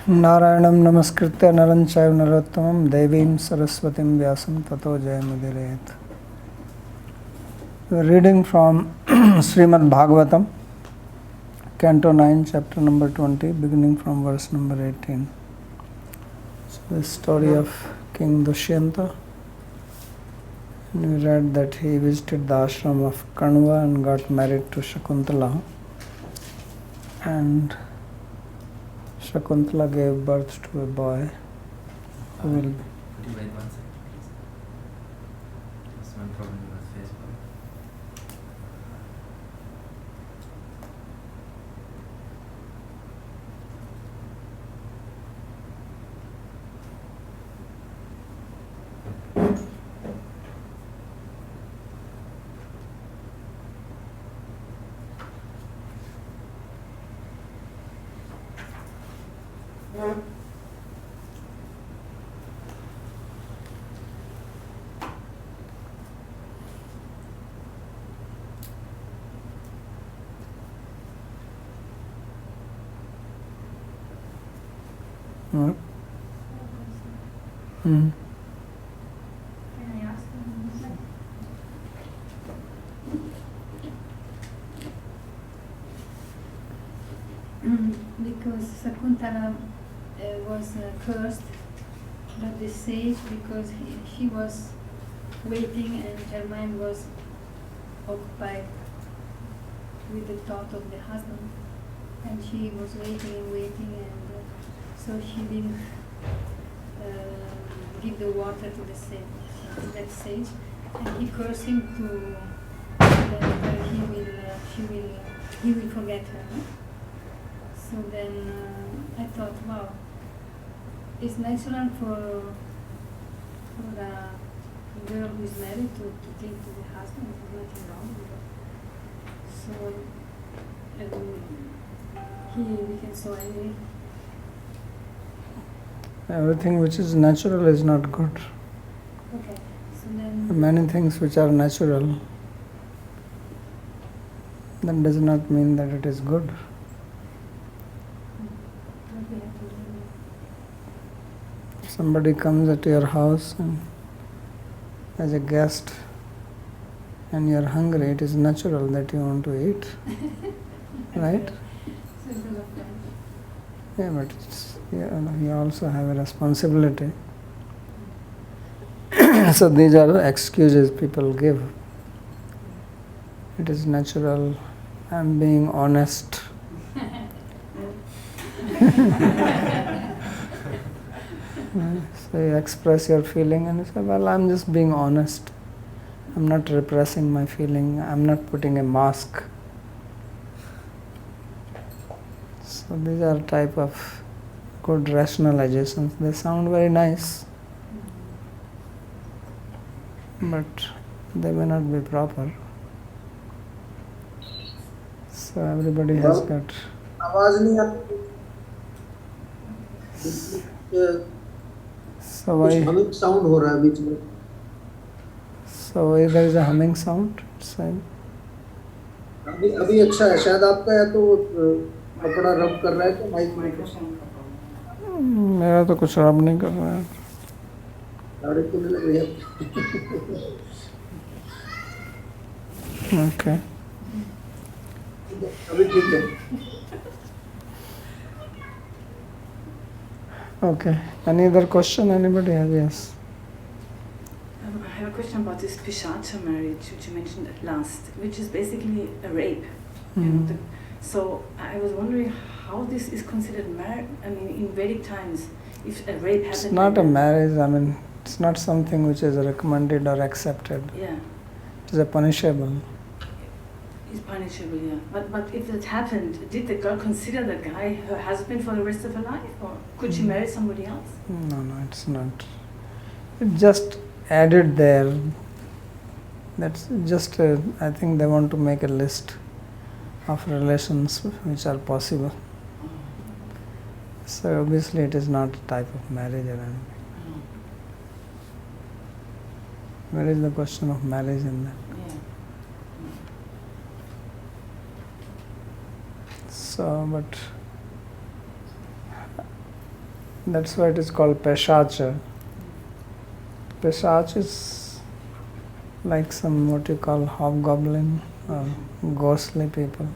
नारायणं नमस्कृत्य नरं चैव नरोत्तमं देवीं सरस्वतीं व्यासं ततो जयमुदीरयेत्. Reading from Srimad Bhagavatam, Canto 9, Chapter number 20, beginning from verse number 18. So the story of King Dushyanta. And we read that he visited the ashram of Kanva and got married to Shakuntala. And Shakuntala gave birth to a boy who will be. Could you wait 1 second, please? There's one problem with Facebook. Hmm. Can I ask because Sakuntala was cursed by the sage because she was waiting and her mind was occupied with the thought of the husband, and she was waiting and so she didn't give the water to the sage, that sage, and he cursed him to that he will forget her. No? So then I thought, wow, it's natural for a girl who is married to think to the husband. There's nothing wrong with it. So we can saw anyway. Everything which is natural is not good. Okay, so then Many things which are natural, that does not mean that it is good. what we have to do. If somebody comes at your house and as a guest and you are hungry, it is natural that you want to eat, right? Simple of that. Yeah, but you also have a responsibility. So these are excuses people give. It is natural. I am being honest. So you express your feeling and you say, well, I'm just being honest. I'm not repressing my feeling. I'm not putting a mask. So these are type of good rationalizations. They sound very nice, but they may not be proper. So everybody has got. आवाज नहीं आती So कुछ why? Humming sound हो रहा है बीच में So why there is a humming sound? Same. अभी अच्छा है शायद आपका है तो कपड़ा रब कर रहा है तो माइक में मेरा तो कुछ रब नहीं कर रहा है. दाढ़ी तो नहीं लग रही है Okay. अभी ठीक है Okay. Any other question? Anybody have? Yes. I have a question about this Pishacha marriage, which you mentioned at last, which is basically a rape. Mhm. So I was wondering how this is considered marriage. I mean, in Vedic times, if a rape happened. It's not a marriage. I mean, it's not something which is recommended or accepted. Yeah, It is a punishable. it's punishable. Yeah, but if that happened, did the girl consider the guy her husband for the rest of her life, or could she marry somebody else? No, it's not. It's just added there. That's just, I think they want to make a list of relations which are possible. So obviously it is not a type of marriage or anything. Where is the question of marriage in that? Yeah. So, but That's why it is called Peshacha. Peshach is like some what you call hobgoblin or ghostly people.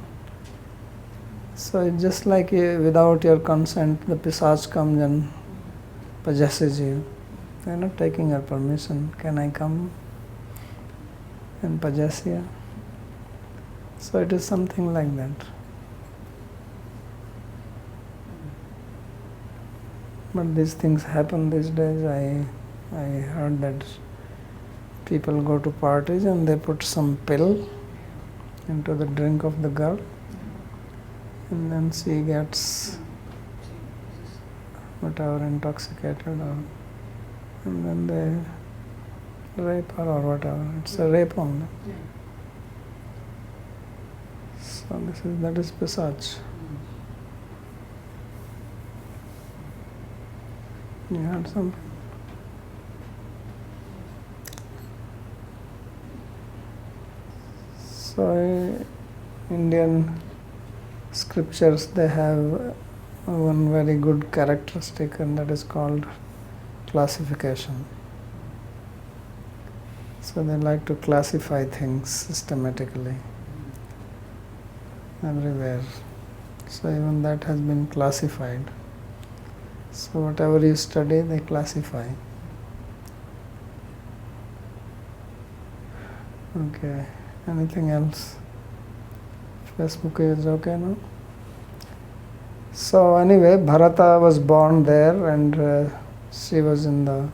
So it's just like without your consent, the Pisach comes and possesses you. They're not taking your permission. Can I come and possess you? So it is something like that. But these things happen these days. I heard that people go to parties and they put some pill into the drink of the girl, and then she gets whatever intoxicated, and then they rape her or whatever. It's a rape only. So that is Pisach. You heard something? So Indian scriptures, they have one very good characteristic, and that is called classification. So they like to classify things systematically everywhere. So even that has been classified. So whatever you study, they classify. Okay. Anything else? Facebook is okay now? So anyway, Bharata was born there, and she was in the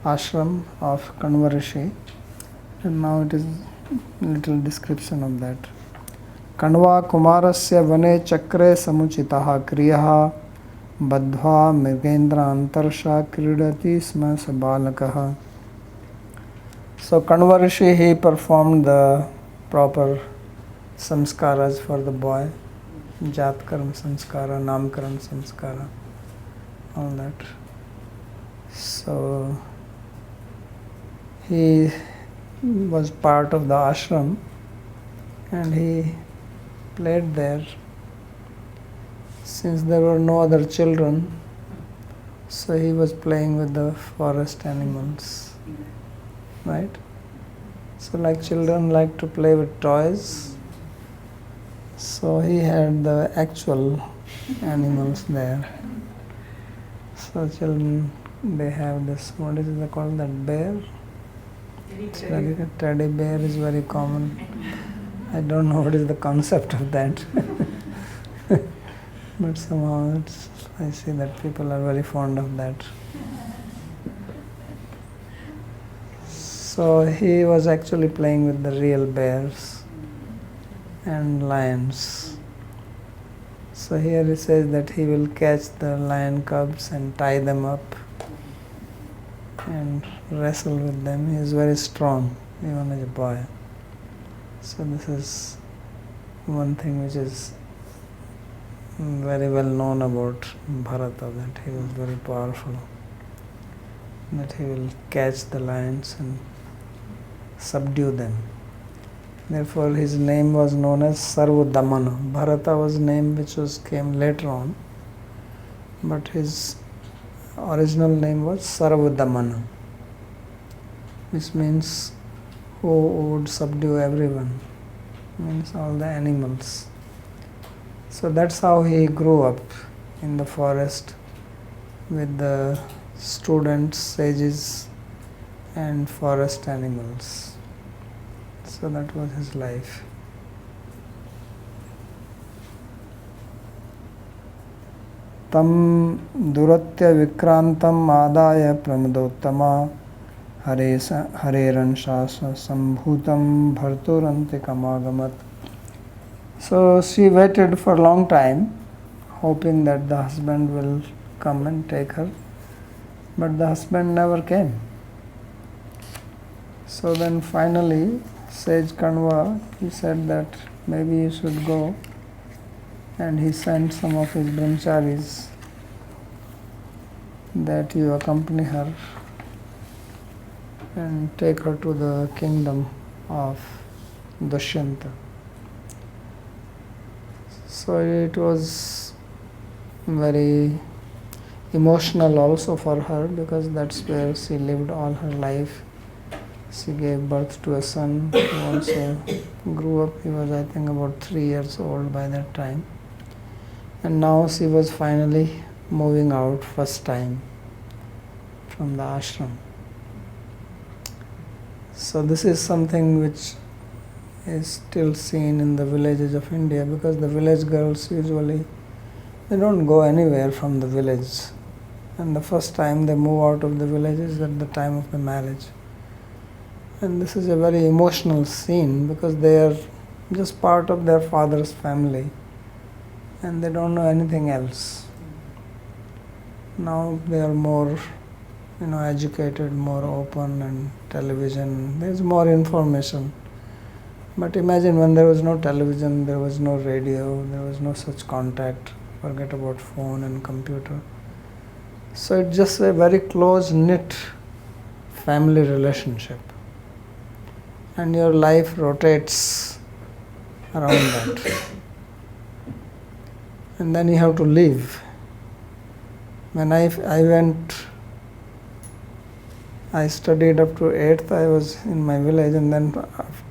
ashram of Kanva Rishi. And now it is little description of that. Kanva kumarasya vane chakre samuchitaha kriyaha badhva mrigendra antarsha kridati sma sabalakaha. So Kanva Rishi, he performed the proper samskaras for the boy. Jatkaram samskara, Namkaran samskara, all that. So he was part of the ashram and he played there. Since there were no other children, so he was playing with the forest animals, right? So like children like to play with toys, so he had the actual animals there. So children, they have this, what is it called, that bear? Teddy bear is very common. I don't know what is the concept of that. But somehow I see that people are very fond of that. So he was actually playing with the real bears and lions. So here it says that he will catch the lion cubs and tie them up and wrestle with them. He is very strong, even as a boy. So this is one thing which is very well known about Bharata, that he was very powerful, that he will catch the lions and subdue them. Therefore his name was known as Sarvadamana. Bharata was name which came later on, but his original name was Sarvadamana, which means who would subdue everyone, means all the animals. So that's how he grew up in the forest with the students, sages and forest animals. So that was his life. Tam duratya vikrantam adaya pramudottama hareran shasa sambhutam bharturantikamagamat. So she waited for a long time, hoping that the husband will come and take her, but the husband never came. So then finally sage Kanva, he said that maybe you should go, and he sent some of his brahmacharis that you accompany her and take her to the kingdom of Dushyanta. So it was very emotional also for her, because that's where she lived all her life. She gave birth to a son who also grew up. He was, I think, about 3 years old by that time. And now she was finally moving out first time from the ashram. So this is something which is still seen in the villages of India, because the village girls usually, they don't go anywhere from the village, and the first time they move out of the village is at the time of the marriage. And this is a very emotional scene, because they are just part of their father's family and they don't know anything else. Now they are more, educated, more open, and television, there's more information. But imagine when there was no television, there was no radio, there was no such contact, forget about phone and computer. So it's just a very close-knit family relationship. And your life rotates around that. And then you have to live. When I studied up to 8th, I was in my village, and then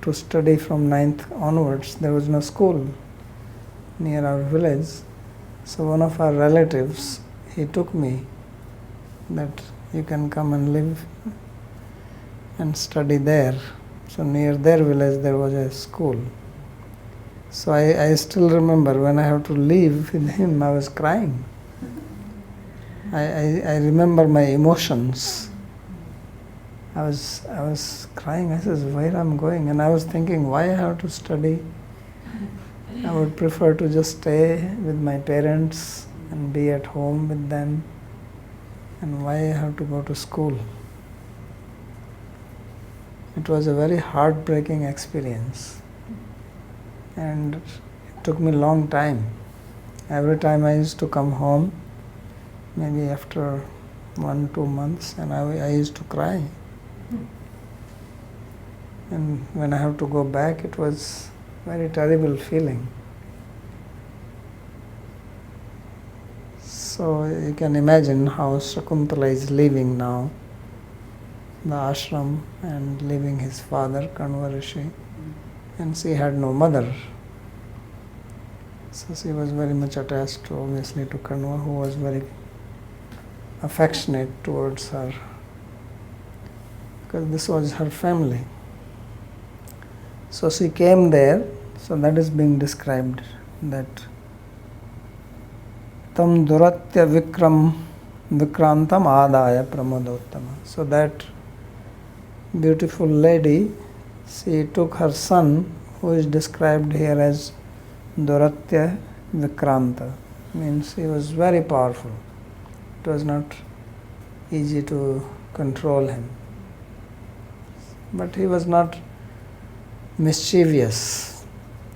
to study from 9th onwards, there was no school near our village. So one of our relatives, he took me that you can come and live and study there. So near their village there was a school. So I still remember when I have to leave with him, I was crying. I remember my emotions. I was crying. I said, where I'm going? And I was thinking, why I have to study? I would prefer to just stay with my parents and be at home with them. And why I have to go to school? It was a very heartbreaking experience. And it took me a long time. Every time I used to come home, maybe after 1-2 months, and I used to cry. And when I have to go back, it was a very terrible feeling. So you can imagine how Shakuntala is living now, the ashram, and leaving his father, Kanva Rishi, and she had no mother. So she was very much attached, obviously, to Kanva, who was very affectionate towards her, because this was her family. So she came there, so that is being described, that tam duratya vikrantam adaya pramodottama. So that beautiful lady, she took her son, who is described here as Duratya Vikranta, means he was very powerful. It was not easy to control him. But he was not mischievous.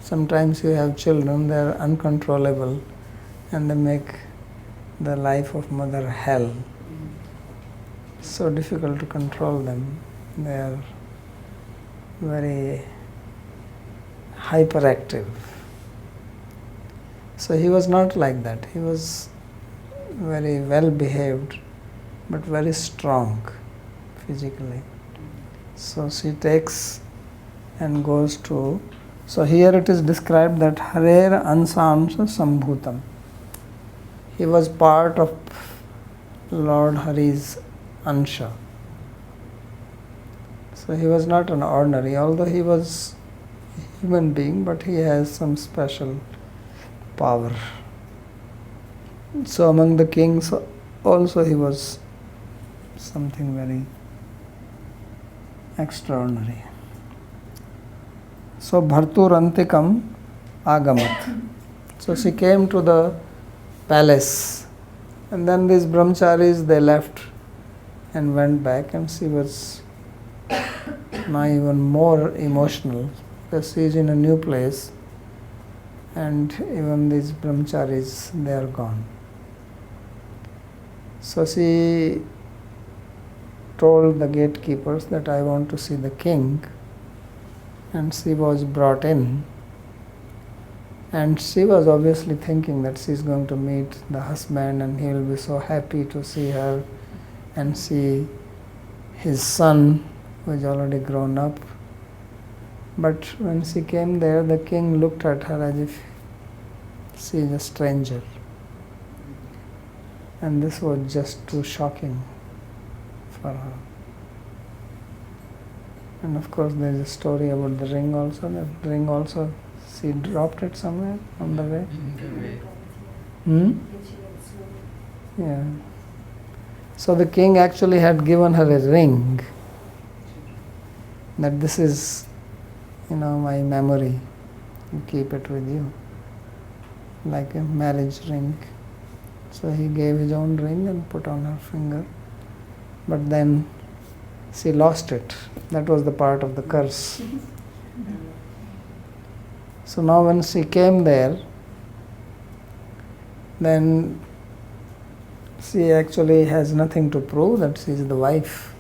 Sometimes you have children, they are uncontrollable and they make the life of mother hell. So difficult to control them. They are very hyperactive. So he was not like that. He was very well behaved, but very strong physically. So she takes and goes to, so here it is described that Harer Ansansha Sambhutam. He was part of Lord Hari's Ansha. So he was not an ordinary, although he was a human being, but he has some special power. So among the kings also he was something very extraordinary. So Bharturantikam Agamat. So she came to the palace, and then these brahmacharis, they left and went back, and she was now even more emotional because she is in a new place, and even these brahmacharis, they are gone. So she told the gatekeepers that I want to see the king, and she was brought in, And she was obviously thinking that she's going to meet the husband and he will be so happy to see her and see his son, who is already grown up. But when she came there, the king looked at her as if she is a stranger. And this was just too shocking for her. And of course there is a story about the ring also. The ring also, she dropped it somewhere on the way. Yeah. So the king actually had given her a ring, that this is, my memory. You keep it with you, like a marriage ring. So he gave his own ring and put on her finger. But then she lost it. That was the part of the curse. So now when she came there, then she actually has nothing to prove that she is the wife,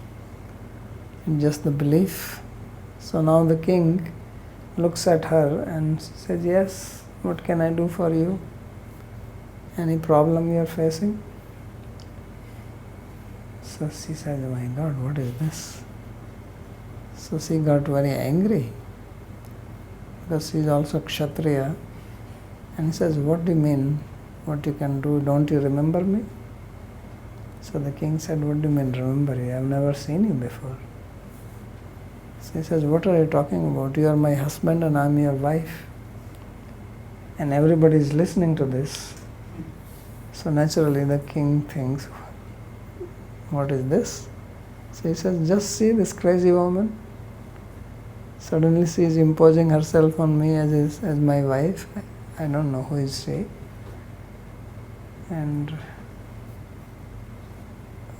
just the belief. So now the king looks at her and says, yes, what can I do for you? Any problem you are facing? So she says, oh my God, what is this? So she got very angry, because she is also Kshatriya. And he says, what do you mean? What you can do? Don't you remember me? So the king said, what do you mean remember you? I have never seen you before. So he says, what are you talking about? You are my husband and I am your wife. And everybody is listening to this. So naturally the king thinks, what is this? So he says, just see this crazy woman. Suddenly she is imposing herself on me as my wife. I don't know who is she. And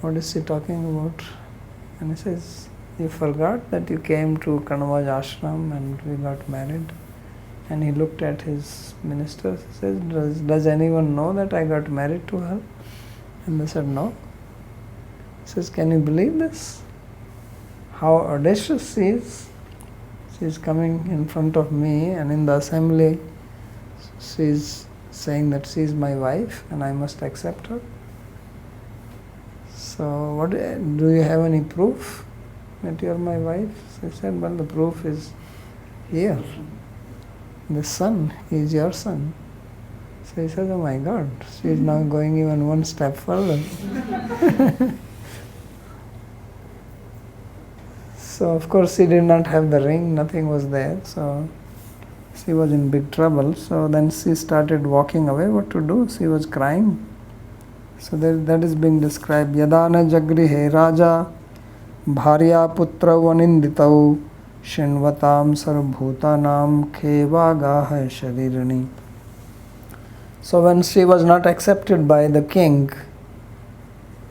what is she talking about? And he says, you forgot that you came to Kanwaj ashram and we got married. And he looked at his ministers. He says, does anyone know that I got married to her? And they said, no. He says, can you believe this? How audacious she is. She is coming in front of me, and in the assembly she is saying that she is my wife and I must accept her. So what do you have any proof that you are my wife? So he said, well, the proof is here. The son, he is your son. So he says, oh my God, she is now going even one step further. So of course she did not have the ring, nothing was there, so she was in big trouble. So then she started walking away. What to do? She was crying. So that is being described. Yadana jagrihe raja bharya putra vaninditau shinvatam sarvbhutanam khevagaha sharirini. So when she was not accepted by the king,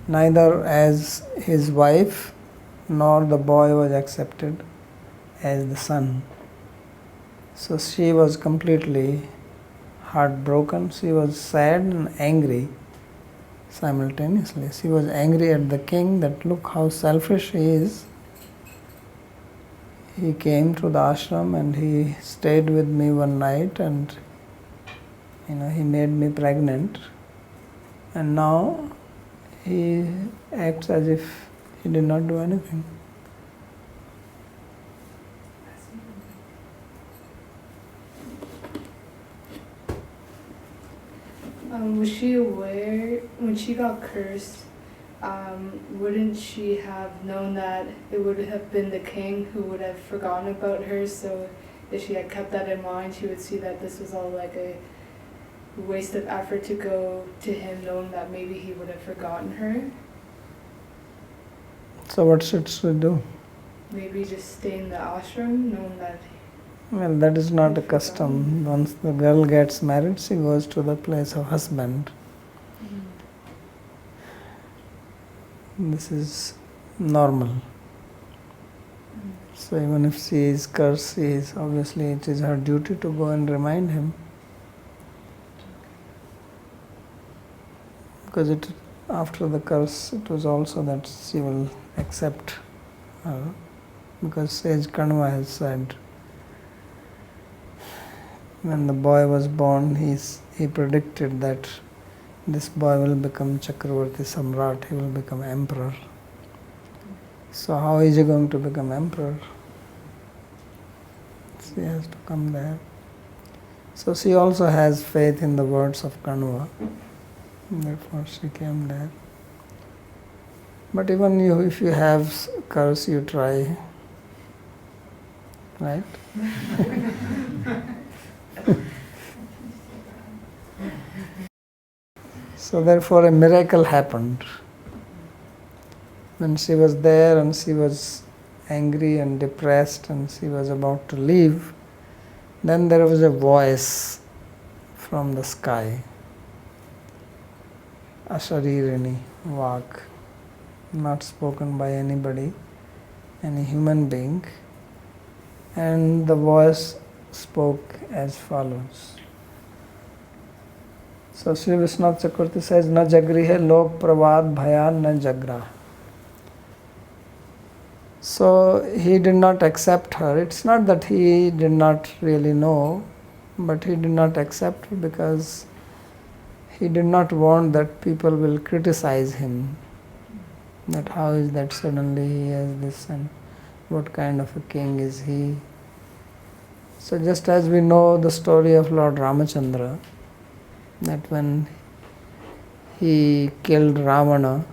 neither as his wife nor the boy was accepted as the son. So she was completely heartbroken. She was sad and angry simultaneously. She was angry at the king that look how selfish he is. He came to the ashram and he stayed with me one night and he made me pregnant, and now he acts as if he did not do anything. Was she aware when she got cursed? Wouldn't she have known that it would have been the king who would have forgotten about her? So if she had kept that in mind, she would see that this was all like a waste of effort to go to him, knowing that maybe he would have forgotten her. So what should she do? Maybe just stay in the ashram, knowing that. Well, that is not a custom. Once the girl gets married, she goes to the place of husband. This is normal. So even if she is cursed, obviously it is her duty to go and remind him. Because after the curse, it was also that she will accept her. Because sage Kanva has said, when the boy was born, he predicted that this boy will become Chakravarti Samrat, he will become emperor. So how is he going to become emperor? She has to come there. So she also has faith in the words of Kanva. Therefore she came there. But even you, if you have curse, you try. Right? So therefore a miracle happened. When she was there and she was angry and depressed and she was about to leave, then there was a voice from the sky, Asharirini, Vak, not spoken by anybody, any human being, and the voice spoke as follows. So Sri Vishwanath Chakravarti says, Na jagrihe lok pravad bhayan na jagra. So he did not accept her. It's not that he did not really know, but he did not accept her because he did not want that people will criticize him. That how is that suddenly he has this and what kind of a king is he? So just as we know the story of Lord Ramachandra, that when he killed Ravana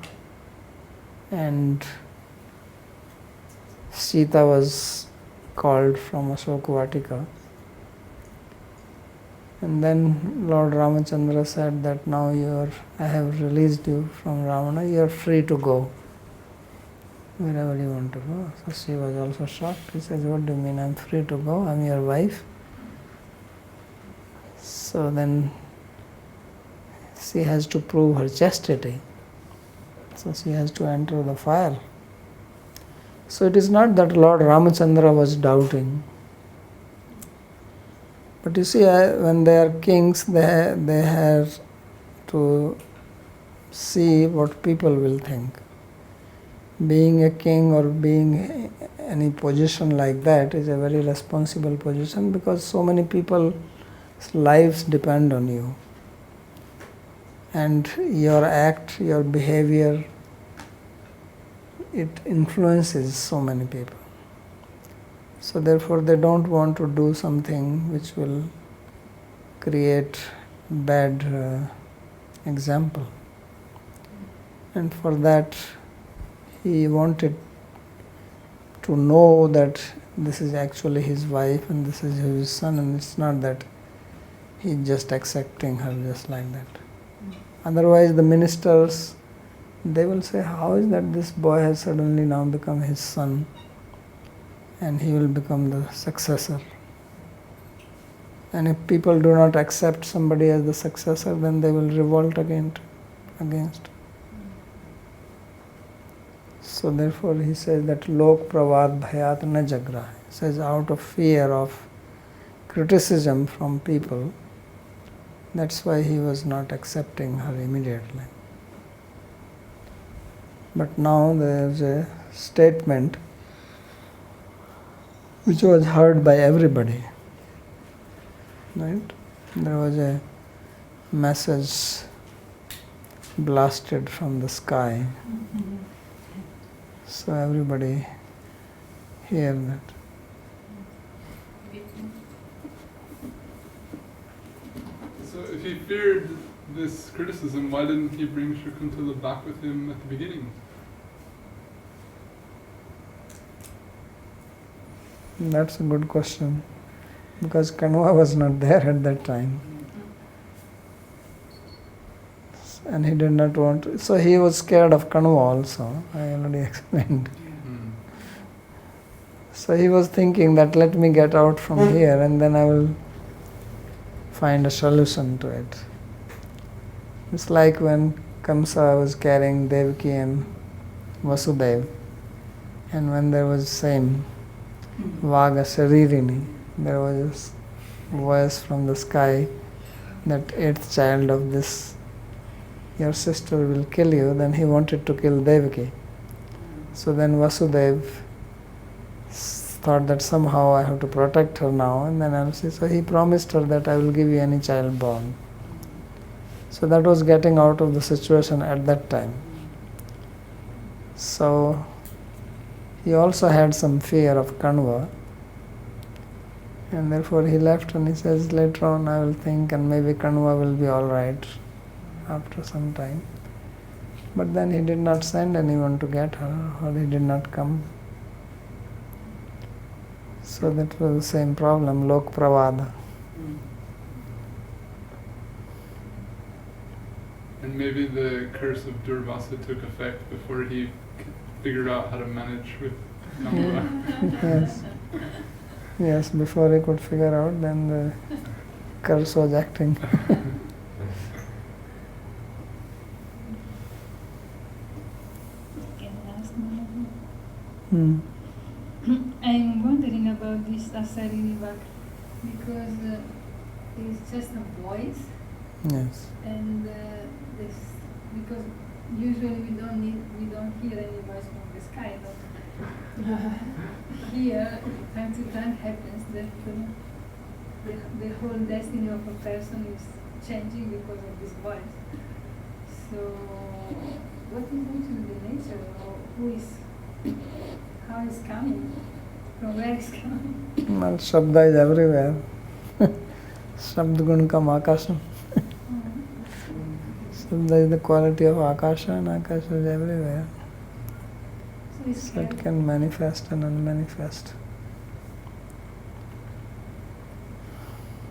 and Sita was called from Ashoka Vatika, and then Lord Ramachandra said that now I have released you from Ravana, you are free to go wherever you want to go. So she was also shocked. He says, what do you mean I am free to go? I am your wife. So then she has to prove her chastity. So she has to enter the fire. So it is not that Lord Ramachandra was doubting. But you see, when they are kings, they have to see what people will think. Being a king or being any position like that is a very responsible position because so many people's lives depend on you. And your act, your behavior, it influences so many people. So therefore they don't want to do something which will create bad example. And for that he wanted to know that this is actually his wife and this is his son, and it's not that he's just accepting her just like that. Otherwise the ministers, they will say, how is that this boy has suddenly now become his son and he will become the successor? And if people do not accept somebody as the successor, then they will revolt against. So therefore he says that lok pravad bhayat na jagra. He says out of fear of criticism from people, that's why he was not accepting her immediately. But now there is a statement which was heard by everybody. Right? There was a message blasted from the sky. So everybody hear that. So if he feared this criticism, why didn't he bring Shakuntala back with him at the beginning? That's a good question. Because Kanva was not there at that time. And he did not want to. So he was scared of Kanva also. I already explained. So he was thinking that let me get out from here and then I will find a solution to it. It's like when Kamsa was carrying Devaki and Vasudeva, and when there was same Vaga Sharirini, there was a voice from the sky that eighth child of this, your sister will kill you. Then he wanted to kill Devaki. So then Vasudeva thought that somehow I have to protect her now, and then I'll see. So he promised her that I will give you any child born. So that was getting out of the situation at that time. So he also had some fear of Kanva, and therefore he left, and he says, later on I will think, and maybe Kanva will be all right after some time. But then he did not send anyone to get her, or he did not come. So that was the same problem, Lok Pravada. And maybe the curse of Durvasa took effect before he figured out how to manage with Kanva. Yes. Yes, before he could figure out, then the curse was acting. Okay, last one. Hmm. I'm wondering about this Asari Vivak because it's just a voice, Yes. and this because usually we don't hear any voice from the sky, but here time to time happens that the whole destiny of a person is changing because of this voice. So what is actually the nature, or who is, how is coming, from where is coming? Well, Shabda is everywhere. Shabda Gunkam Akasha. Shabda is the quality of Akasha, and Akasha is everywhere. So it's So it can manifest and unmanifest.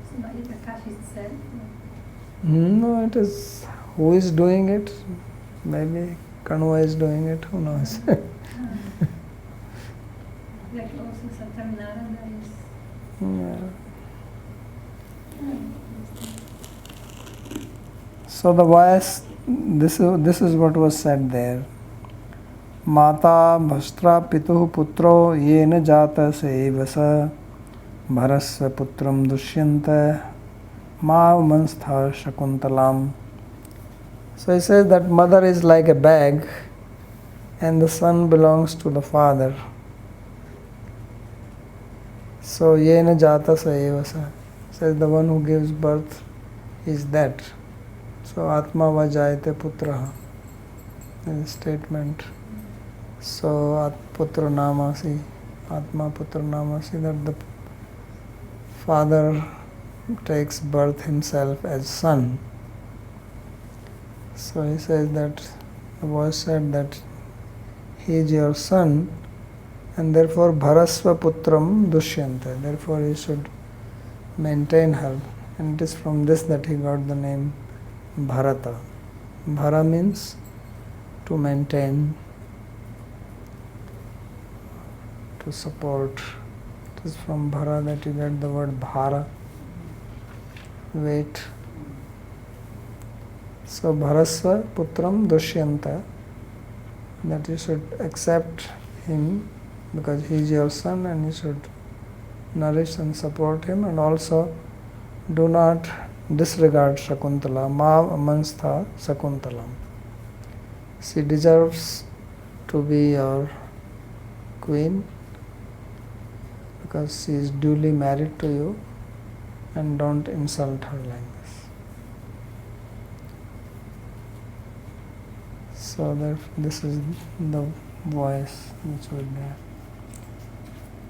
so not it Akash itself. No, it is who is doing it. Maybe Kanva is doing it, who knows. Like also Satamnarada is. Yeah. So the voice, this is what was said there. Mata bhastra pituh putro yena jata sevasa bharasva putram dushyanta ma manstha shakuntalam. So he says that mother is like a bag and the son belongs to the father. So yena jata sevasa says the one who gives birth is that. So atma vajayate putraha is a statement. So putra namasi, atma putra namasi, that the father takes birth himself as son. So he says that the voice said that he is your son, and therefore bharasva putram dushyanta, therefore he should maintain her, and it is from this that he got the name Bharata. Bhara means to maintain, to support. It is from Bhara that you get the word Bhara, weight. So Bharasva Putram Dushyanta, that you should accept him because he is your son, and you should nourish and support him, and also do not disregard Shakuntala, Ma Manstha Shakuntalam. She deserves to be your queen because she is duly married to you, and don't insult her like this. So this is the voice which was there.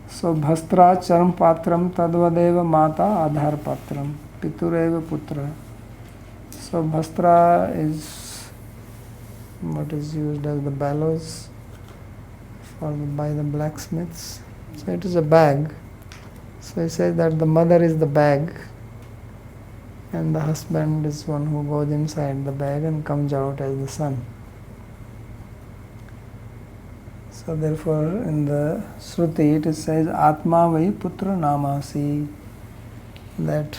So Bhastra Charam Patram Tadvadeva Mata Adhar Patram Pitureva Putra. So Bhastra is what is used as the bellows by the blacksmiths. So it is a bag. So he says that the mother is the bag and the husband is one who goes inside the bag and comes out as the son. So therefore in the Shruti it says Atma Vai Putra Namasi, that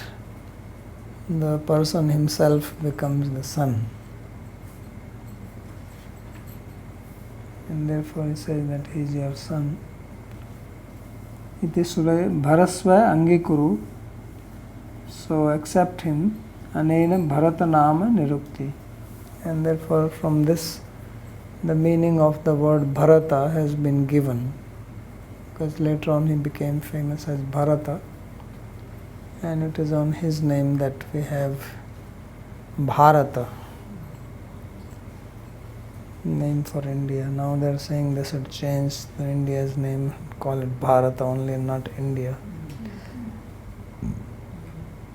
the person himself becomes the son. And therefore he says that he is your son. Iti sura bharasva angikuru, so accept him, anena bharata nama nirukti. And therefore from this the meaning of the word Bharata has been given, because later on he became famous as Bharata, and it is on his name that we have Bharata, name for India. Now they are saying they should change the India's name, call it Bharata only, not India.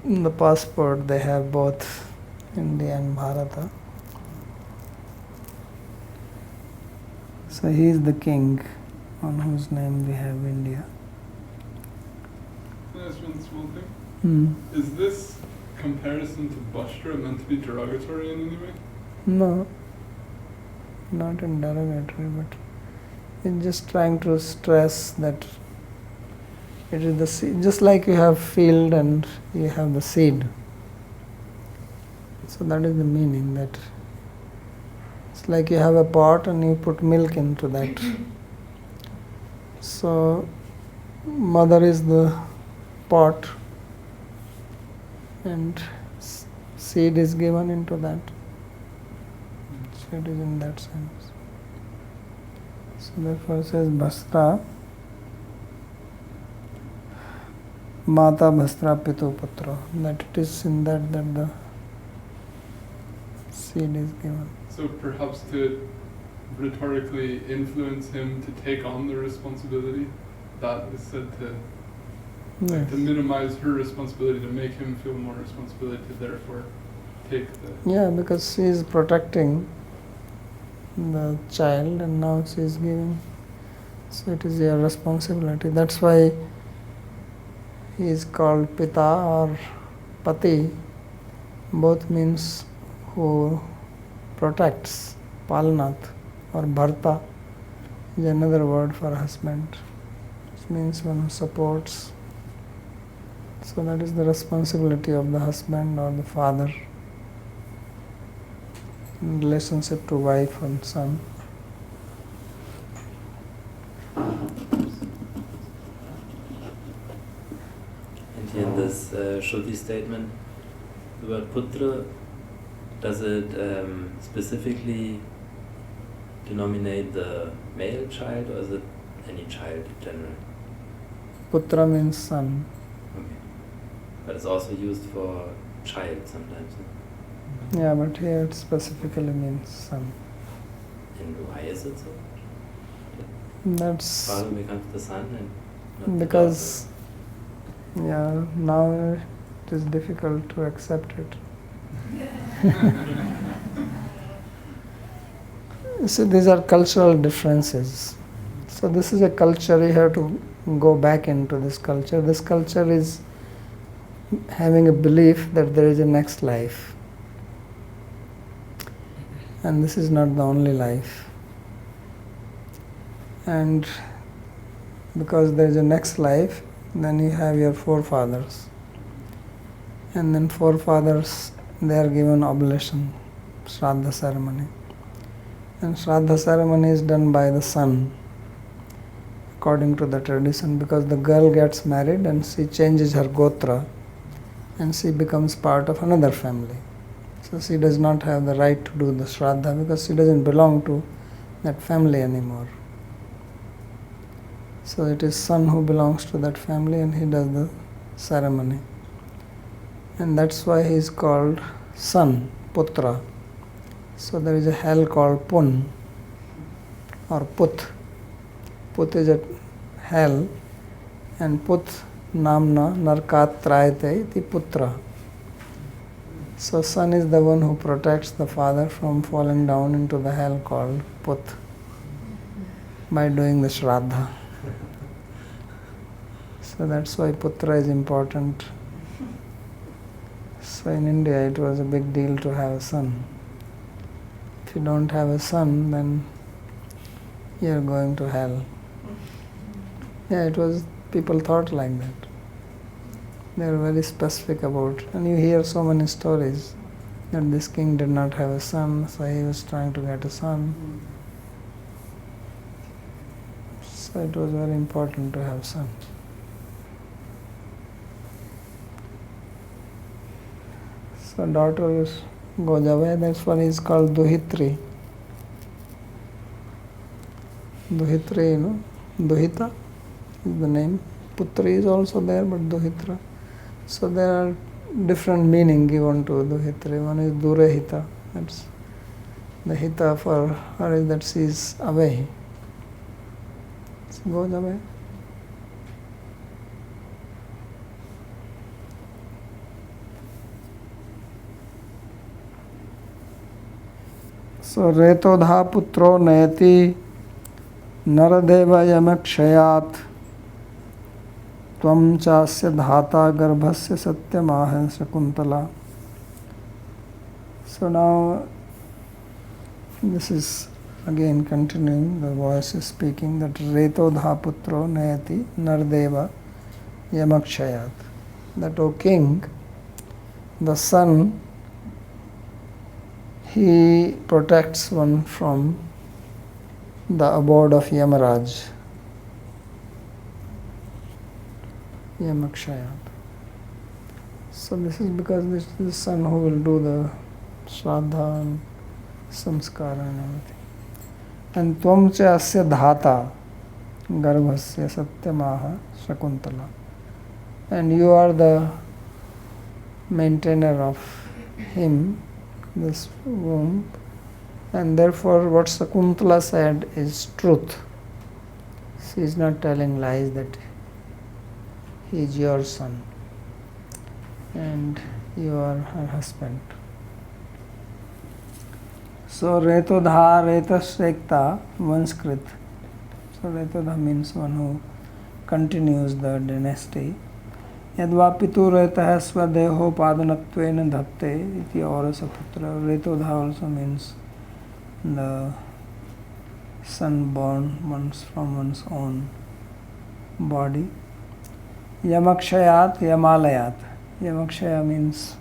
In the passport they have both India and Bharata. So he is the king on whose name we have India. Can I ask one small thing? Hmm. Is this comparison to Bashra meant to be derogatory in any way? No, not in derogatory, but it's just trying to stress that it is the seed, just like you have field and you have the seed. So that is the meaning, that it's like you have a pot and you put milk into that. So mother is the pot and seed is given into that. So it is in that sense. So therefore it says Bhastra, Mata Bhastra Pitu Putra, that it is in that the seed is given. So perhaps to rhetorically influence him to take on the responsibility, that is said to Yes. to minimize her responsibility, to make him feel more responsibility, to therefore take the... Yeah, because she is protecting the child and now she is giving. So it is your responsibility. That's why he is called Pita or Pati. Both means who protects. Palnath or Bharta is another word for husband. It means one who supports. So that is the responsibility of the husband or the father in relationship to wife and son. And here in this Shruti statement, the word putra, does it specifically denominate the male child, or is it any child in general? Putra means son. Okay. But it's also used for child sometimes. No? Yeah, but here it specifically means son. And why is it so? That's Father becomes the son and not the because, yeah, now it is difficult to accept it. So these are cultural differences. So this is a culture, you have to go back into this culture. This culture is having a belief that there is a next life. And this is not the only life. And because there is a next life, then you have your forefathers. And then forefathers, they are given oblation, Shraddha ceremony. And Shraddha ceremony is done by the son, according to the tradition, because the girl gets married and she changes her gotra and she becomes part of another family. So she does not have the right to do the Shraddha because she doesn't belong to that family anymore. So it is son who belongs to that family and he does the ceremony. And that's why he is called son, putra. So there is a hell called Pun or Put. Put is a hell and Put namna narkat trayate iti putra. So son is the one who protects the father from falling down into the hell called Put by doing the Shraddha. So that's why Putra is important. So in India it was a big deal to have a son. If you don't have a son, then you are going to hell. Yeah, it was, people thought like that. They were very specific about, and you hear so many stories that this king did not have a son, so he was trying to get a son. So it was very important to have a son. So daughter is goes away, that's why is called Duhitri. Duhitri, Duhita is the name. Putri is also there, but Duhitra. So there are different meaning given to Duhitri. One is Durahita, that's the hita for her is that she is away. She goes away. So Retodha putro nayati naradeva yamakshayat tvam chasya dhata garbhasya satyamaha Shakuntala. So now this is again continuing, the voice is speaking that Retodha putro nayati naradeva yamakshayat. That, O king, the son, he protects one from the abode of Yamaraj. Yamakshayat. So this is because this is the son who will do the shraddha and samskara and everything. And tvam cha asya dhata garbhasya satyamaha Shakuntala. And you are the maintainer of him, this womb, and therefore what Shakuntala said is truth. She is not telling lies that he is your son and you are her husband. So Retodha, Retasrekta, Vanskrit. So Retodha means one who continues the dynasty. Yadva pitu retah swadeho padanattvena dhatte iti aurasa putra. Retodha also means the son born from one's own body. Yamakshayat, Yamalayat. Yamakshaya means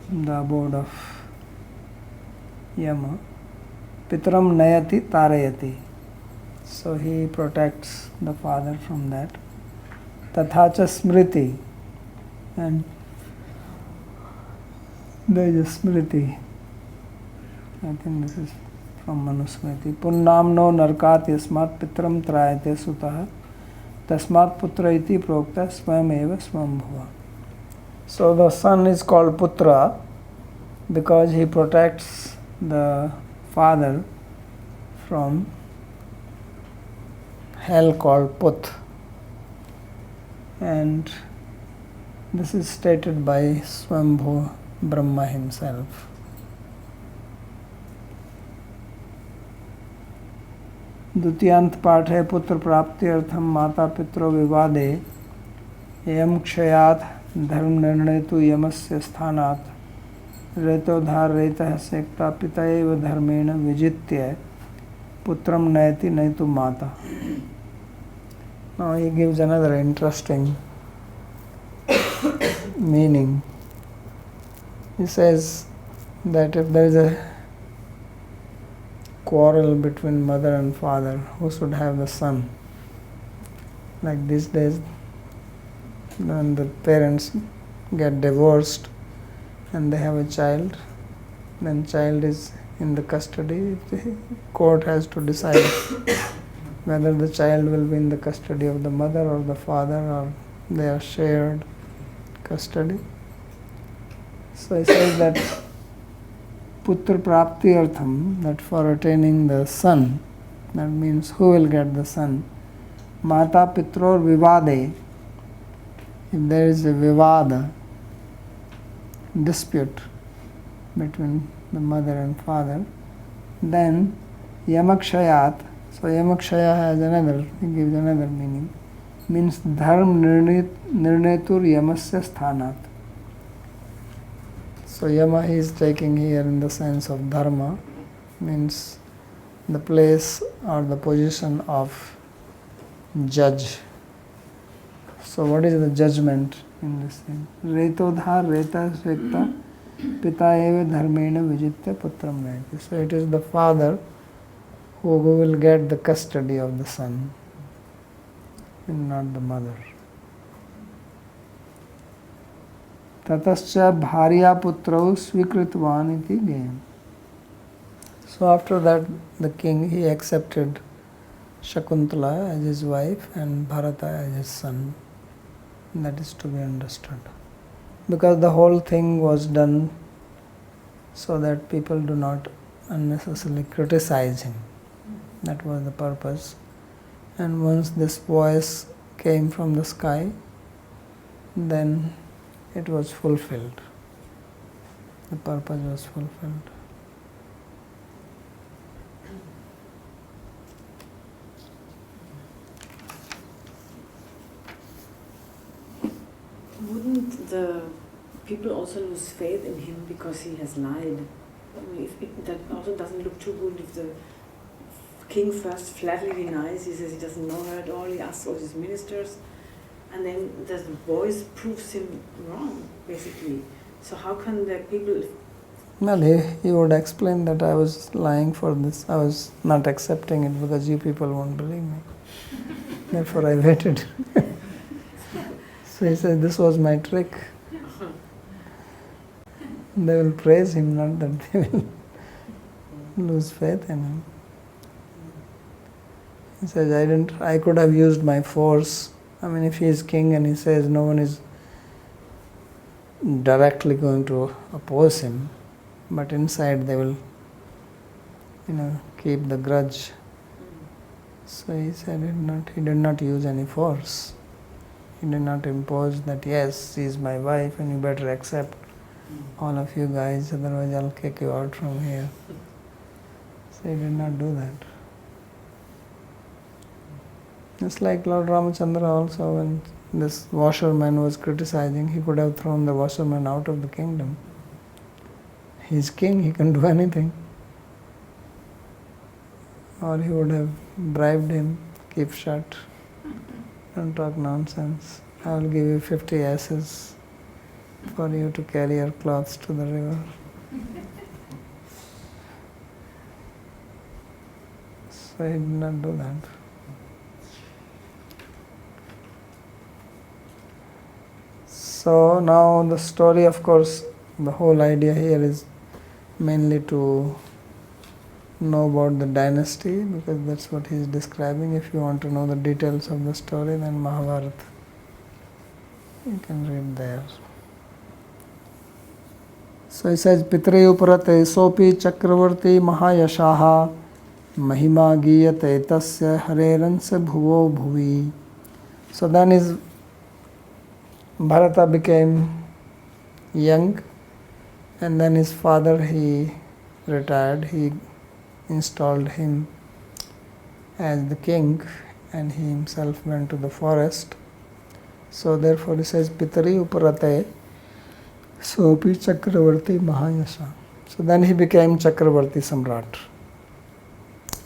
the abode of Yama. Pitram nayati tarayati. So he protects the father from that. Tathacha smriti. And there is a smriti. I think this is from Manusmriti. Punnamno narkat yasmat pitram trayate sutah tasmat putra iti prokta swam eva swambhuva. So the son is called Putra because he protects the father from hell called Put. And this is stated by Swambhu Brahma himself. द्वितीयांत पाठ है पुत्र प्राप्ति अर्थम माता पितरो विवादे यम क्षयात धर्म निर्णय तो यमस्य स्थानात रेतोधार रेतः सेक्ता पिता एव धर्मेण विजित्य पुत्रम नयति नयतु माता. Now he gives another interesting meaning. He says that if there is a quarrel between mother and father, who should have the son? Like these days, when the parents get divorced and they have a child, then child is in the custody. The court has to decide whether the child will be in the custody of the mother or the father, or they are shared custody. So he says that putra prapti artham, that for attaining the son, that means who will get the son. Mata pitror vivade, if there is a vivada, dispute between the mother and father, then yamakshayat. So yamakshaya has another, he gives another meaning, means dharm nirnetur yamasya sthanat. So yama he is taking here in the sense of dharma, means the place or the position of judge. So what is the judgment in this thing? Retodha reta svekta pita eva dharmena vijitya putram nayati. So it is the father who will get the custody of the son and not the mother. Tatascha bharya putrau svikritvan iti gayam. So after that the king, he accepted Shakuntala as his wife and Bharata as his son. That is to be understood. Because the whole thing was done so that people do not unnecessarily criticize him. That was the purpose. And once this voice came from the sky, then it was fulfilled. The purpose was fulfilled. Wouldn't the people also lose faith in him because he has lied? I mean, if that also doesn't look too good if the king first flatly denies, he says he doesn't know her at all, he asks all his ministers, and then the voice proves him wrong, basically. So how can the people... Well, he would explain that I was lying for this. I was not accepting it because you people won't believe me. Therefore I waited. So he said, this was my trick. They will praise him, not that they will lose faith in him. He says, I could have used my force. I mean, if he is king and he says no one is directly going to oppose him, but inside they will, keep the grudge. So he said he did not use any force. He did not impose that, yes, she is my wife and you better accept, all of you guys, otherwise I'll kick you out from here. So he did not do that. Just like Lord Ramachandra also, when this washerman was criticizing, he could have thrown the washerman out of the kingdom. He is king, he can do anything. Or he would have bribed him, keep shut, don't talk nonsense. I will give you 50 asses for you to carry your clothes to the river. So he did not do that. So now the story, of course, the whole idea here is mainly to know about the dynasty, because that's what he is describing. If you want to know the details of the story, then Mahabharata, you can read there. So he says, Pitre uparate sopi chakravarti mahayashaha mahima giyate tasya hareransa bhuvo bhuvi. So then Bharata became young, and then his father, he retired. He installed him as the king, and he himself went to the forest. So therefore he says, Pitari uparate sopi chakravarti mahayasha. So then he became Chakravarti Samrat.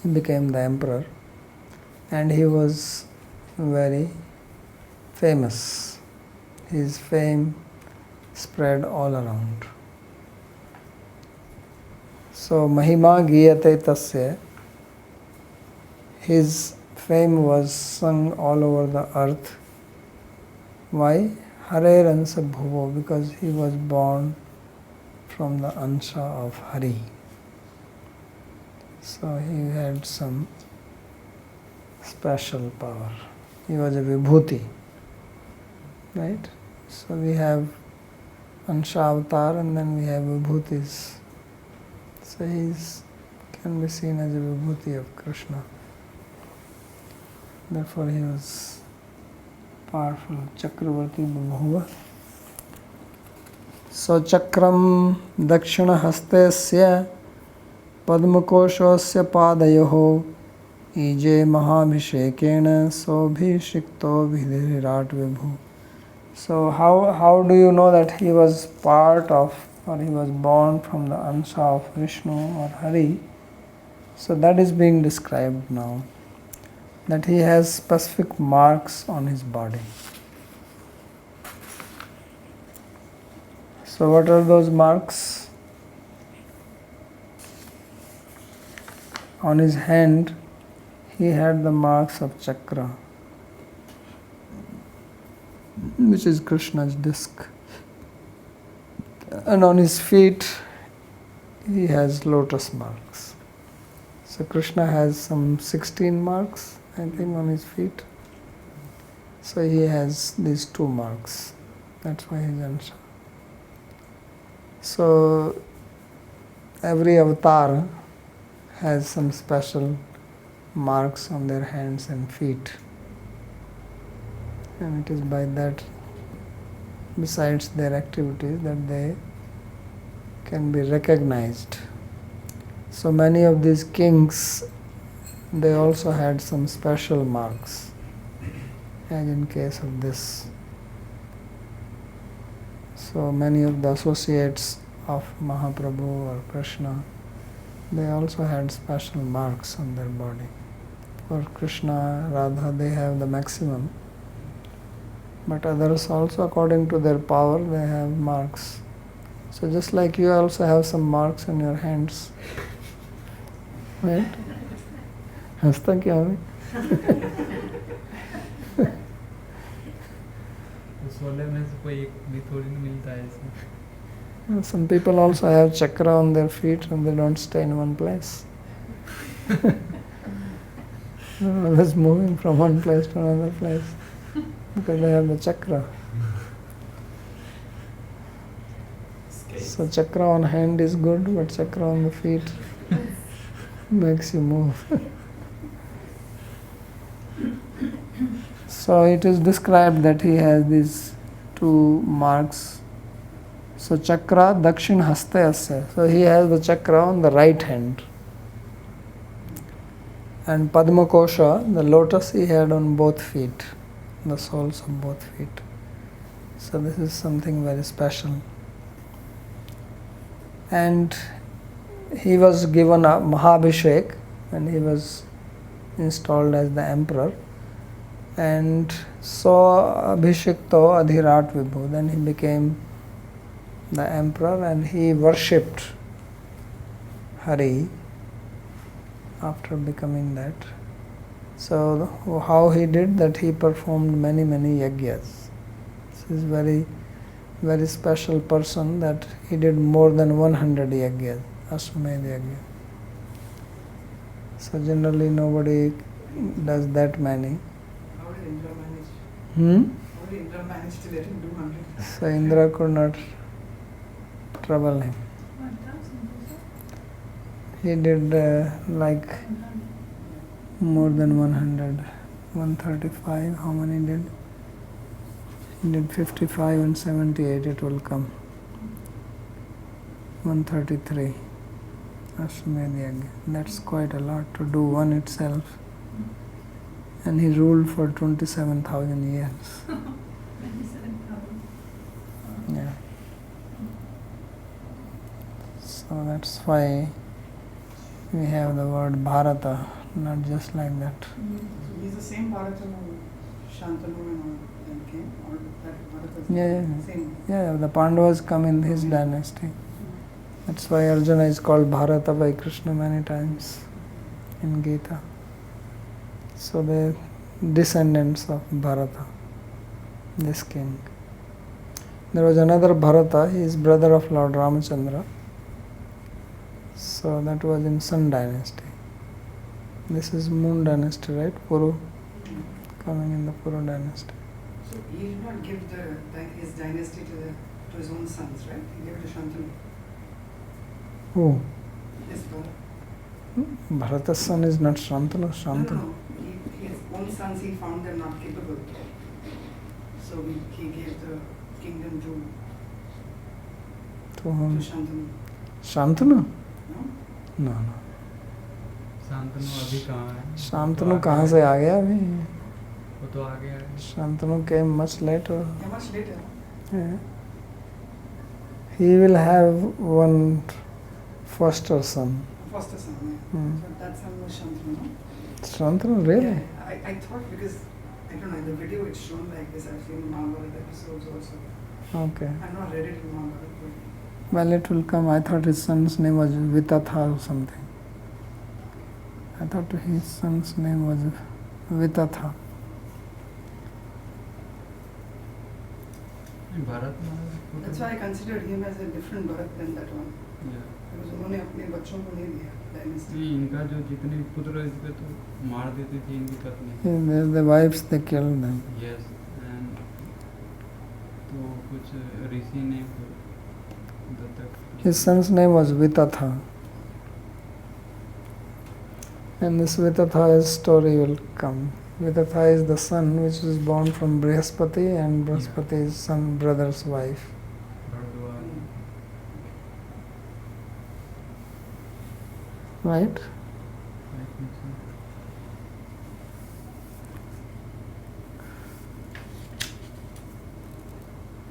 He became the emperor, and he was very famous. His fame spread all around. So Mahima Giyate Tasya, his fame was sung all over the earth. Why? Hare Ransa Bhuvo, because he was born from the Ansha of Hari. So he had some special power. He was a Vibhuti. Right? So we have Ansha Avatar and then we have Vibhutis. So he can be seen as a Vibhuti of Krishna. Therefore he was powerful. Chakravarti Bhuva. So Chakram Dakshina Hastesya Padmakoshasya Padayoho Ije Mahabhishekena Sobhishikto Vidhirat Vibhu. So how do you know that he was part of, or he was born from the Ansha of Vishnu or Hari? So that is being described now. That he has specific marks on his body. So what are those marks? On his hand, he had the marks of chakra, which is Krishna's disc. And on his feet, he has lotus marks. So Krishna has some 16 marks, I think on his feet. So he has these 2 marks. That's why he's Ansha. So every avatar has some special marks on their hands and feet. And it is by that, besides their activities, that they can be recognized. So many of these kings, they also had some special marks, as in case of this. So many of the associates of Mahaprabhu or Krishna, they also had special marks on their body. For Krishna, Radha, they have the maximum. But others also, according to their power, they have marks. So just like you also have some marks on your hands. Right? हंसता क्या है? सोलह में से कोई एक भी थोड़ी नहीं मिलता है इसमें. Some people also have chakra on their feet and they don't stay in one place. They're always moving from one place to another place because they have the chakra. So chakra on hand is good, but chakra on the feet makes you move. So it is described that he has these 2 marks. So chakra dakshin haste asya. So he has the chakra on the right hand. And Padma Kosha, the lotus, he had on both feet, the soles of both feet. So this is something very special. And he was given a Mahabhishek when he was installed as the emperor. And so Abhishekto Adhirat Vibhu, then he became the emperor and he worshipped Hari after becoming that. So how he did that, he performed many yagyas. This is very special person that he did more than 100 yagyas, Ashwamedh yagya. So generally nobody does that many. How did Indra manage? How did Indra manage to let him do 100? So Indra could not trouble him. 1,000 He did like more than 100, 135. How many did? He did 55 and 78. It will come. 133. Ashwamedh yagya. That's quite a lot to do one itself. And he ruled for 27,000 years. 27,000. Yeah. So that's why we have the word Bharata, not just like that. So he's the same Bharata who Shantanu and all them came? Or that Bharata is Yeah. same? Yeah, the Pandavas come in his dynasty. That's why Arjuna is called Bharata by Krishna many times in Gita. So the descendants of Bharata, this king. There was another Bharata, he is brother of Lord Ramachandra. So that was in Sun dynasty. This is Moon dynasty, right? Puru, coming in the Puru dynasty. So he did not give his dynasty to his own sons, right? He gave it to Shantanu. Who? His brother. Bharata's son is not Shantanu. No, Shantanu. no. His own sons, he found them not capable. So he gave the kingdom To to whom? Shantanu. Shantanu? No? No. Shantanu अभी कहाँ है? शांतनु कहाँ से आ गया अभी? वो तो आ गया है. Shantanu came much later. Yeah, much later. Yeah. He will have one foster son. Foster son, yeah. Hmm. So that son was Shantanu, no? Shantanu, really? Yeah, I thought because, I don't know, in the video it's shown like this. I've seen Mahabharata episodes also. Okay. I've not read it in Mahabharata. Well, it will come. I thought his son's name was Vitatha or something. I thought his son's name was Vitatha. Bharat That's why I considered him as a different Bharat than that one. Because उन्होंने अपने बच्चों को नहीं दिया dynasty. नहीं, इनका जो जितने भी पुत्र थे इसके तो मार देती थी इनकी पत्नी. The wives, they killed them. Yes. And तो कुछ ऋषि ने दत्तक. His son's name was Vitatha. And this Vitatha's story will come. Vitatha is the son which is born from Brihaspati, and Brihaspati is son brother's wife. Bharadwaj. Right? I think so.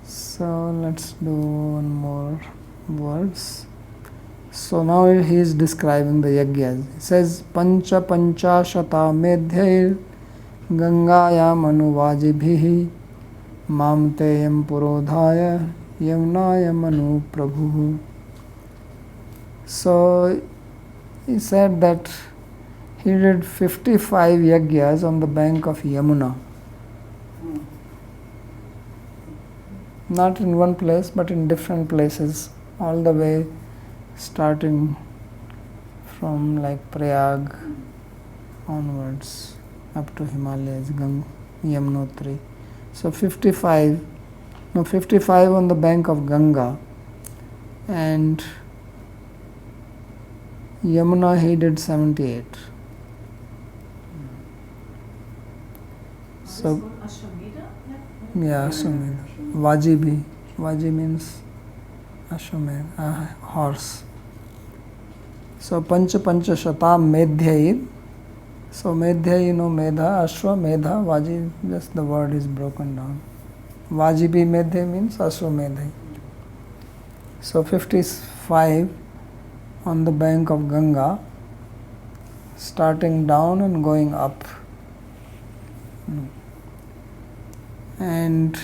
So let's do one more verse. So now he is describing the yajnas. He says, Pancha Panchashata Medhyair Gangayam Anuvajibhihi Mamteyam Purodhaya Yamnayam Anu Prabhu. So he said that he did 55 yajnas on the bank of Yamuna. Not in one place, but in different places, all the way starting from like Prayag onwards up to Himalayas, Yamunotri. So 55 on the bank of Ganga, and Yamuna he did 78. So yeah, Ashwamedha. Vajibi. Vaji means Ashwamedha, horse. So Pancha Shata Medhyair. So Medhya, Medha, Ashwa, Medha, Vaji, just the word is broken down. Vajibi Medhya means Ashwamedha. So 55 on the bank of Ganga, starting down and going up. And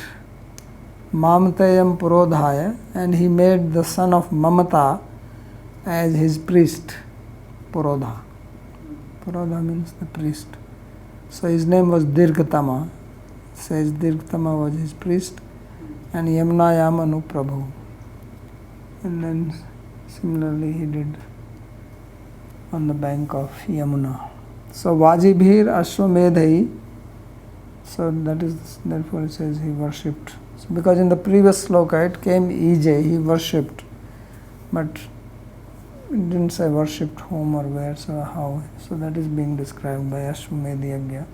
Mamtayam Purodhaya, and he made the son of Mamata as his priest, Purodha. Purodha means the priest. So his name was Dirghatama. Says Dirghatama was his priest, and Yamnayam Anu Prabhu. And then similarly he did on the bank of Yamuna. So Vajibhir Ashwamedhai. So that is, therefore it says he worshipped. So because in the previous sloka it came EJ, he worshipped. But it didn't say worshipped whom or where, so how. So that is being described by Ashwamedh Yajna.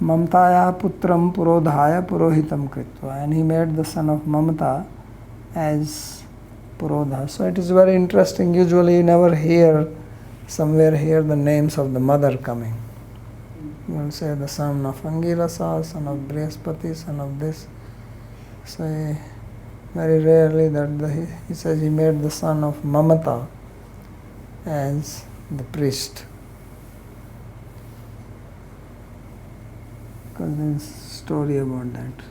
Mamtaya putram purodhaya purohitam kritva. And he made the son of Mamata as Purodha. So it is very interesting. Usually you never hear the names of the mother coming. You will say the son of Angirasa, son of Brihaspati, son of this. Say very rarely that he says he made the son of Mamata as the priest. Because there is a story about that.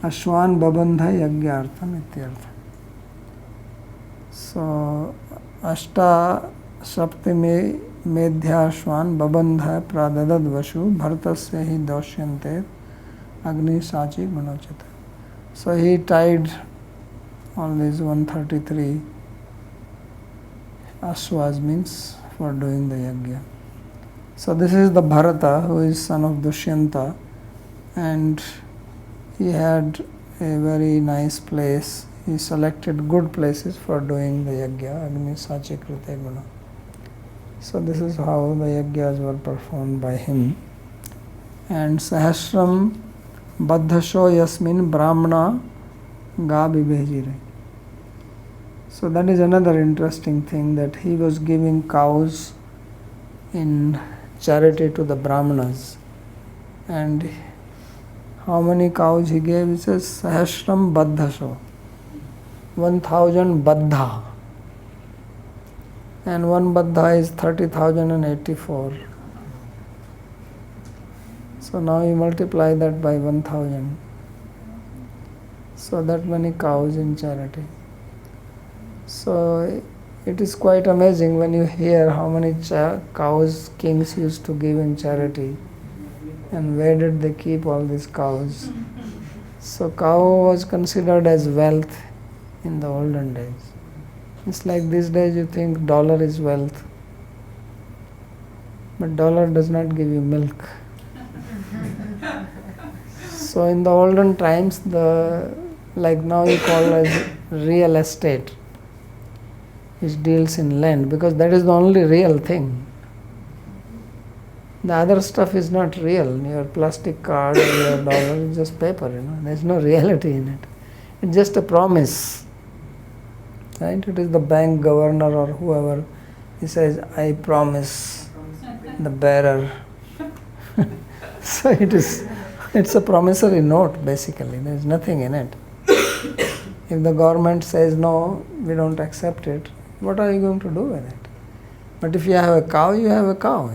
Ashwan Babandha Yagyartham Ityartha. So Ashta Saptimi Medhyashwan Babandha Pradadad Vashu Bhartasya hi Doshyanter Agni Sachi Manochita. So he tied all these 133 Ashwas means for doing the yajna. So this is the Bharata who is son of Dushyanta, and he had a very nice place. He selected good places for doing the yajna, Agni Sachi Krite Guna. So this is how the yajnas were performed by him. And Sahasram Baddhasho Yasmin Brahmana Ga Bibhejire. So that is another interesting thing, that he was giving cows in charity to the Brahmanas. And how many cows he gave? He says Sahasram Baddhasho. 1000 Baddha. And one Baddha is 30,084. So now you multiply that by 1000. So that many cows in charity. So it is quite amazing when you hear how many cows kings used to give in charity, and where did they keep all these cows. So cow was considered as wealth in the olden days. It's like these days you think dollar is wealth, but dollar does not give you milk. So in the olden times, like now you call as real estate, which deals in land, because that is the only real thing. The other stuff is not real. Your plastic card or your dollar is just paper, There's no reality in it. It's just a promise. Right? It is the bank governor or whoever. He says, I promise the bearer. So it's a promissory note basically. There's nothing in it. If the government says no, we don't accept it, what are you going to do with it? But if you have a cow, you have a cow.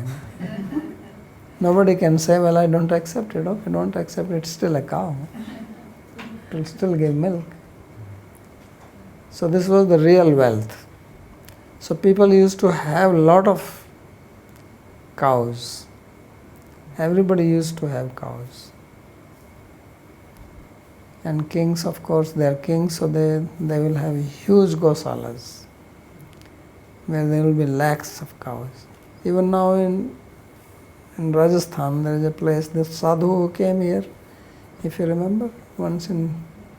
Nobody can say, well, I don't accept it. Okay, don't accept it, it's still a cow. It will still give milk. So this was the real wealth. So people used to have a lot of cows. Everybody used to have cows. And kings, of course, they are kings, so they will have huge gosalas where there will be lakhs of cows. Even now in Rajasthan, there is a place, this sadhu who came here, if you remember, once in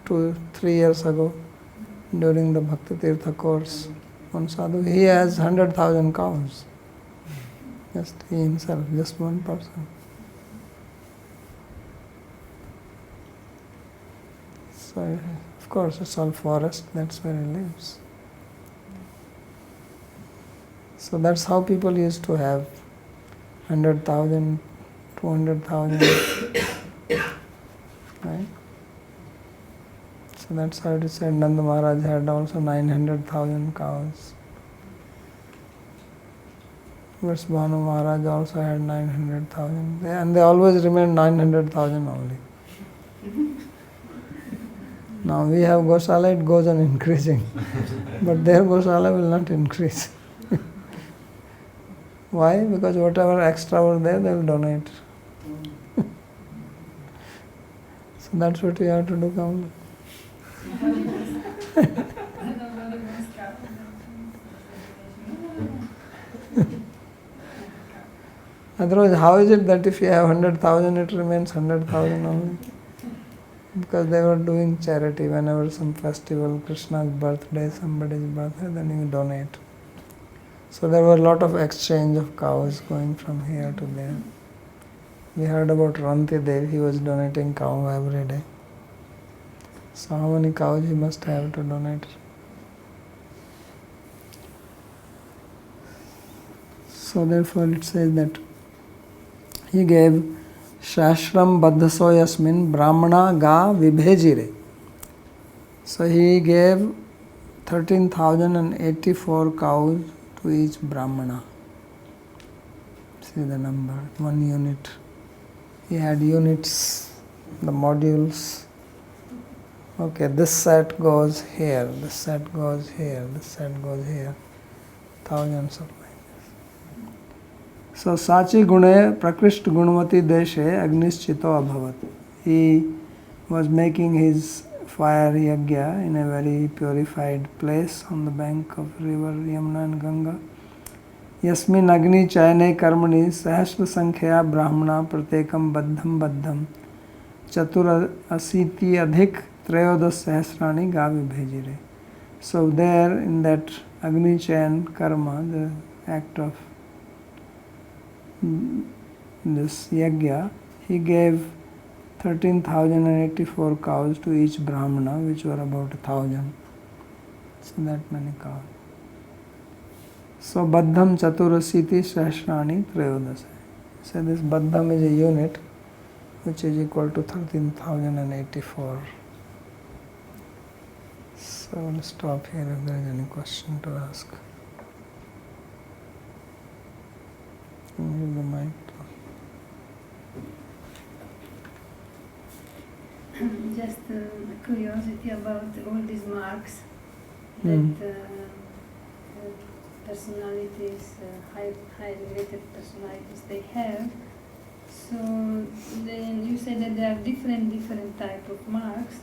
2-3 years ago, during the Bhakti Tirtha course, one sadhu, he has 100,000 cows. Just he himself, just one person. So, of course, it's all forest, that's where he lives. So that's how people used to have 100,000, 200,000, right? So that's how it is said. Nanda Maharaj had also 900,000 cows. Vrisbhanu Maharaj also had 900,000. And they always remained 900,000 only. Now we have Gosala, it goes on increasing. But their Gosala will not increase. Why? Because whatever extra were there, they will donate. So that's what you have to do, Kamala. Otherwise, how is it that if you have 100,000, it remains 100,000 only? Because they were doing charity whenever some festival, Krishna's birthday, somebody's birthday, then you donate. So there were a lot of exchange of cows going from here to there. We heard about Ranti Dev, he was donating cow every day. So how many cows he must have to donate? So therefore it says that he gave Shashram Baddhaso Yasmin Brahmana Ga Vibhejire. So he gave 13,084 cows to each Brahmana. See the number, 1 unit. He had units, the modules. Okay, this set goes here, this set goes here, this set goes here. Thousands of like this. So Sachi Gune Prakrisht Gunmati Deshe Agnischito Abhavat. He was making his fire yagya in a very purified place on the bank of river Yamuna and Ganga. Yasmin Agni Chayane Karmani Sahasra Sankhya Brahmana Pratekam Baddham Baddham Chatur Asiti Adhik Trayodas Sahasrani Gavi Bhejire. So there in that Agni Chayan Karma, the act of this yagya, he gave 13,084 cows to each Brahmana, which were about 1,000. So that many cows. So Baddham Chaturasiti Sahasrani Trayodasa. So this Baddham is a unit which is equal to 13,084. So we'll stop here if there is any question to ask. Give the mic. Just a curiosity about all these marks Mm. that personalities, highly rated personalities, they have. So then you say that there are different type of marks,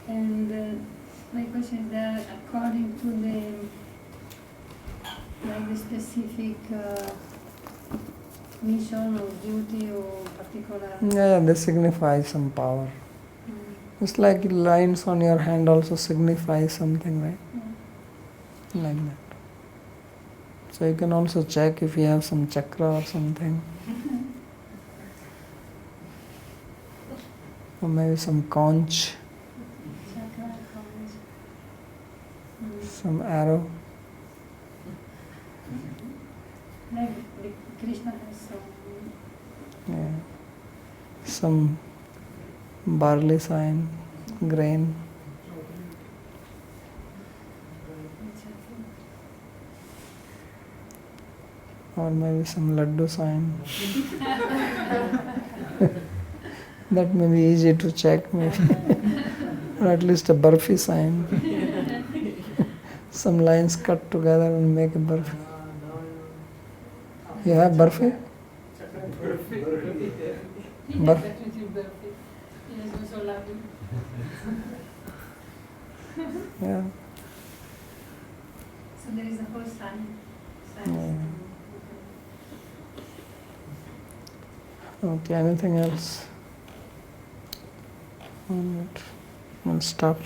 and my question is that according to the like the specific mission or duty or particular. Yeah, they signify some power. It's like lines on your hand also signify something, right? Like that. So you can also check if you have some chakra or something. Or maybe some conch, Chakra, conch. some arrow. Like Krishna has some. Yeah. Some barley sign, grain. Or maybe some laddu sign. That may be easy to check, maybe. Or at least a barfi sign. Some lines cut together and make a barfi. You have barfi? Barfi. Yeah. So there is a whole sign. Yeah. Okay, anything else? 1 minute. We'll stop.